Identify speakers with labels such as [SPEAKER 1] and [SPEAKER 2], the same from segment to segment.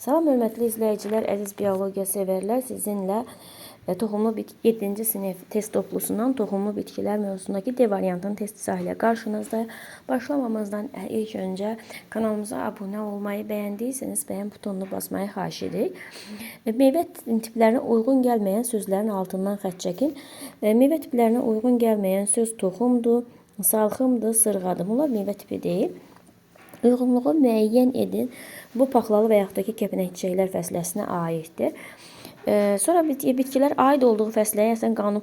[SPEAKER 1] Salam hörmətli izləyicilər, əziz biologiya sevərlər. Sizinlə toxumlu 7-ci sinif test toplusundan toxumlu bitkilər mövzusundakı D variantının test sahələ qarşınızdayım. Başlamamızdan ilk öncə kanalımıza abunə olmayı, bəyəndiyseniz bəyən butonunu basmayı xahiş edirik. Meyvə tiplərinə uyğun gəlməyən sözlərin altından xətt çəkin. Meyvə tiplərinə uyğun gəlməyən söz toxumdur, salxımdır, sırğadır. Bunlar meyvə tipi deyil. Uyğunluğu müəyyən edin. Bu paxlalı və yaxud da ki, kəpənəkçiliklər fəsiləsinə aiddir. Sonra bitkilər aid olduğu fəsiləyə əsasən qanunu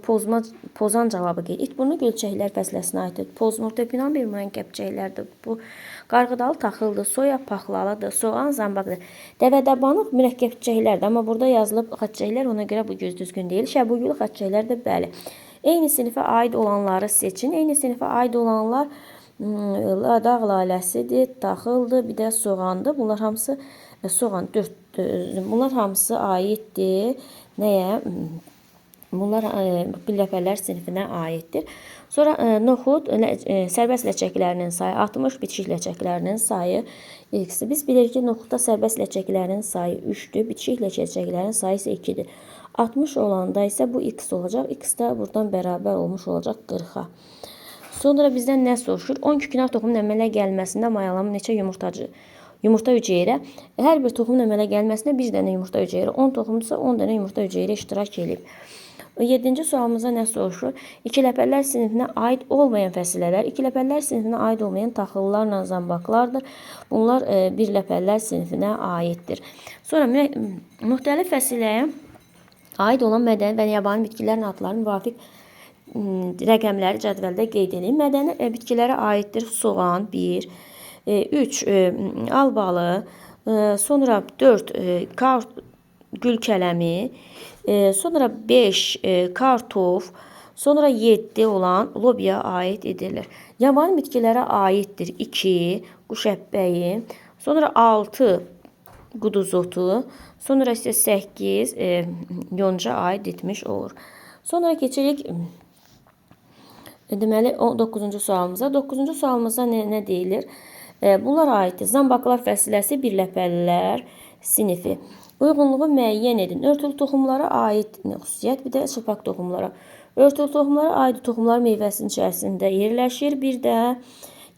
[SPEAKER 1] pozan cavabı qeyd. İtburnu gölçəklər fəsiləsinə aiddir. Pozmortepinan bir müəkkəb çiçəklərdir. Bu qarğıdalı taxıldır, soya paxlalıdır, soğan zambaqdır. Dəvədəbanıq mürəkkəb çiçəklərdir, amma burada yazılıb xaç çiçəklər, ona görə bu göz düzgün deyil. Şəbugül xaç çiçəklər də bəli. Eyni sinifə aid olanları seçin. Eyni sinifə aid olanlar dağ laləsidir, taxıldır, bir də soğandır. Bunlar hamısı soğan 4. Bunlar hamısı aiddir. Nəyə? Bunlar billəpərlər sinifinə aiddir. Sonra noxud sərbəst ləçəklərinin sayı 60, bitişik ləçəklərinin sayı x-dir. Biz bilirik ki, noxudda sərbəst ləçəklərinin sayı 3-dür, bitişik ləçəklərin sayı isə 2-dir. 60 olanda isə bu x olacaq. X də buradan bərabər olmuş olacaq 40-a. Sonra bizdən nə soruşur? 10 kükünar toxumun əmələ gəlməsində mayalanma neçə yumurta hüceyrə? Hər bir toxumun əmələ gəlməsində 1 dənə yumurta hüceyrə. 10 toxumdursa 10 dənə yumurta hüceyrə iştirak edib. 7-ci sualımıza nə soruşur? İkiləpərlər sinifinə aid olmayan fəsilələr, ikiləpərlər sinifinə aid olmayan taxıllarla zambaqlardır. Bunlar birləpərlər sinifinə aiddir. Sonra müxtəlif fəsiləyə aid olan mədəni və yabani bitkilərin adlarının müvafiq rəqəmləri cədvəldə qeyd edin. Mədəni bitkilərə aiddir soğan 1, 3 albalı, sonra 4 gül kələmi, sonra 5 kartof, sonra 7 olan lobya aid edilir. Yabani bitkilərə aiddir 2 quş əpbəyi, sonra 6 quduzotu, sonra isə 8 yonca aid etmiş olur. Sonra keçirik deməli 9-cu sualımıza. 9-cu sualımızda nə deyilir? Bunlar aiddir. Zambaqlar fəsiləsi, birləpəlilər sinifi. Uyğunluğu müəyyən edin. Örtülü toxumlara aid xüsusiyyət, bir də çılpaq toxumlara. Örtülü toxumlara aid toxumlar meyvəsinin içərisində yerləşir. Bir də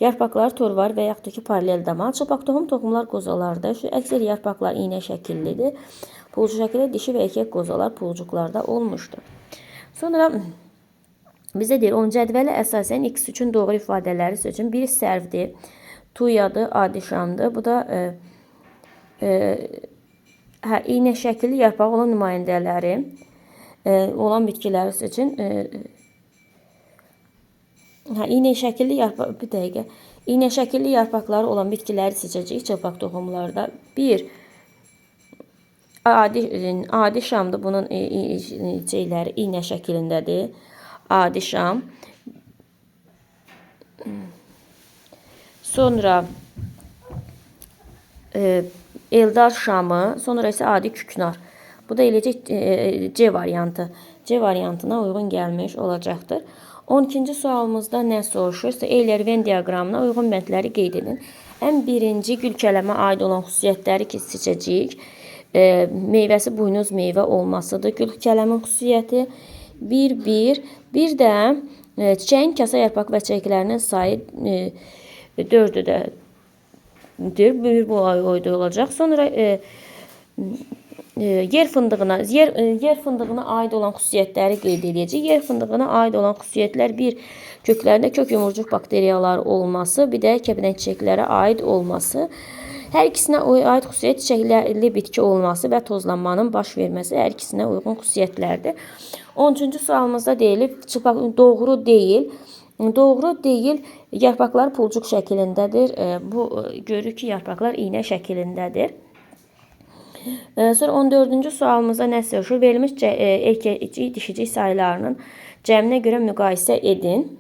[SPEAKER 1] yarpaqları torvar və yaxud da ki, paralel dama. Çılpaq toxumlar qozalarda. Əksər yarpaqlar iynə şəkillidir. Pulcuq şəkildə dişi və erkək qozalar pulcuqlarda olmuşdur. Sonra bizə deyir, onun cədvələ əsasən x üçün doğru ifadələri seçin. Biri sərvdir, tuyadır, adişandır. Bu da iynə şəkilli yarpağı olan nümayəndələri olan bitkiləri seçin. İynə şəkilli yarpaq, bir dəqiqə. İynə şəkilli yarpaqları olan bitkiləri seçəcəyik çılpaq toxumlarda. 1 adi şamdır. Bunun şeyləri iynə şəklindədir. Adi şam. Sonra eldar şamı, sonra isə adi küknar. Bu da eləcə C variantı. C variantına uyğun gəlmiş olacaqdır. 12-ci sualımızda nə soruşursa, Eyler-Venn diaqramına uyğun bəndləri qeyd edin. Ən birinci gül kələmə aid olan xüsusiyyətləri ki, seçəcəyik. Meyvəsi buynuz meyvə olmasıdır. Gül kələmin xüsusiyyəti 1. Bir də çiçəyin kasa yarpaq və çiçəklərinin sayı 4-dür. Bir bu oyda olacaq. Sonra yer fındığına aid olan xüsusiyyətləri qeyd edəcək. Yer fındığına aid olan xüsusiyyətlər 1. Köklərində kök yumurcuq bakteriyaları olması, bir də kəpənək çiçəklərə aid olması. Hər ikisinə aid xüsusiyyət çiçəklərli bitki olması və tozlanmanın baş verməsi hər ikisinə uyğun xüsusiyyətlərdir. 13-cü sualımızda deyilib, doğru deyil. Doğru deyil, yarpaqlar pulcuq şəklindədir. Bu görürük ki, yarpaqlar iynə şəklindədir. Sonra 14-cü sualımızda nə soruşur? Verilmiş erkək dişicik sayılarının cəminə görə müqayisə edin.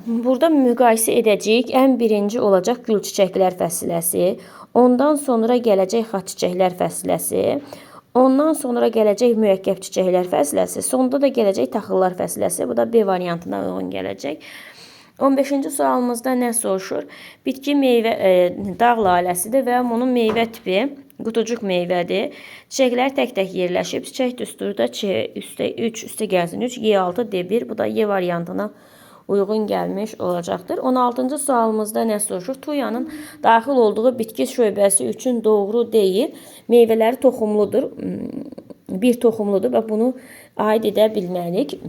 [SPEAKER 1] Burada müqayisə edəcəyik. Ən birinci olacaq gül çiçəklər fəsiləsi. Ondan sonra gələcək xaç çiçəklər fəsiləsi. Ondan sonra gələcək mürəkkəb çiçəklər fəsiləsi. Sonda da gələcək taxıllar fəsiləsi. Bu da B variantına uyğun gələcək. 15-ci sualımızda nə soruşur? Bitki meyvə dağ laləsidir və onun meyvə tipi qutucuq meyvədir. Çiçəklər tək-tək yerləşib. Çiçək düsturda Ç üstə 3 üstə gəlsin 3 Y6 D1. Bu da Y variantına uyğun gəlmiş olacaqdır. 16-cı sualımızda nə soruşur? Tuyanın daxil olduğu bitki şöbəsi üçün doğru deyil. Meyvələri toxumludur. Bir toxumludur və bunu aid edə bilmərik.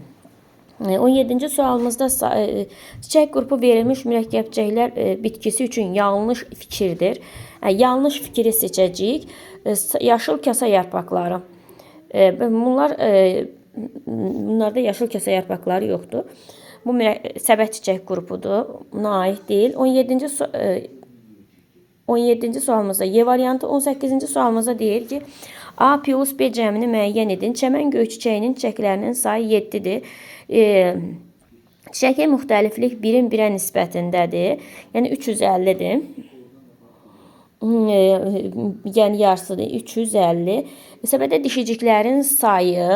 [SPEAKER 1] 17-ci sualımızda çiçək qrupu verilmiş mürəkkəbçəklər bitkisi üçün yanlış fikirdir. Yanlış fikri seçəcəyik. Yaşıl kasa yarpaqları. Bunlarda yaşıl kasa yarpaqları yoxdur. Bu səbət çiçək qrupudur. Buna aid deyil. 17-ci sualımızda Y variantı, 18-ci sualımızda deyir ki, A plus B cəmini müəyyən edin. Çəmən göyçiçəyinin çiçəklərinin sayı 7-dir. Çiçəkin müxtəliflik 1-in 1-ə nisbətindədir. Yəni 350-dir. Yəni yarısıdır 350. Səbətə dişiciklərin sayı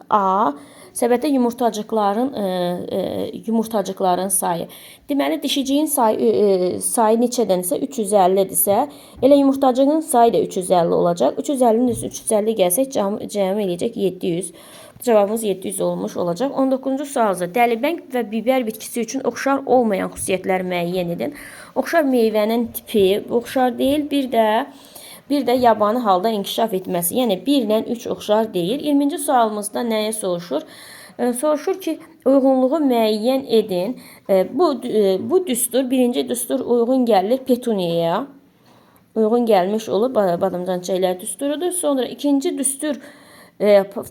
[SPEAKER 1] A, səbətə yumurtacıqların sayı. Deməli dişiciyin sayı neçədənsə 350-dirsə, elə yumurtacığın sayı da 350 olacaq. 350-nin üstü 350 gəlsək cəmi eləyəcək 700. Cavabımız 700 olmuş olacaq. 19-cu sualda dəlibəng və biber bitkisi üçün oxşar olmayan xüsusiyyətləri müəyyən edin. Oxşar meyvənin tipi oxşar deyil, bir də yabani halda inkişaf etməsi. Yəni 1 ilə 3 oxşar deyil. 20-ci sualımızda nəyə soruşur? Soruşur ki, uyğunluğu müəyyən edin. Bu düstur, birinci düstur uyğun gəlir petuniyaya. Uyğun gəlmiş olub badamcan çiçəklər düsturudur. Sonra ikinci düstur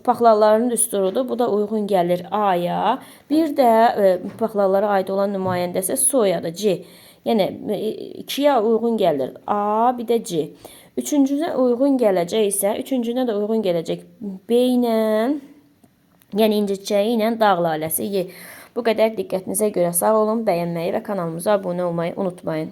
[SPEAKER 1] paxlalların düsturudur. Bu da uyğun gəlir A-ya. Bir də paxlallara aid olan nümayəndəsi soyadır C. Yəni 2-yə uyğun gəlir A, bir də C. Üçüncüyə uyğun gələcək isə, üçüncünə də uyğun gələcək B ilə, yəni inci çiçəyi ilə dağ laləsi Y. Bu qədər diqqətinizə görə sağ olun, bəyənməyi və kanalımıza abunə olmayı unutmayın.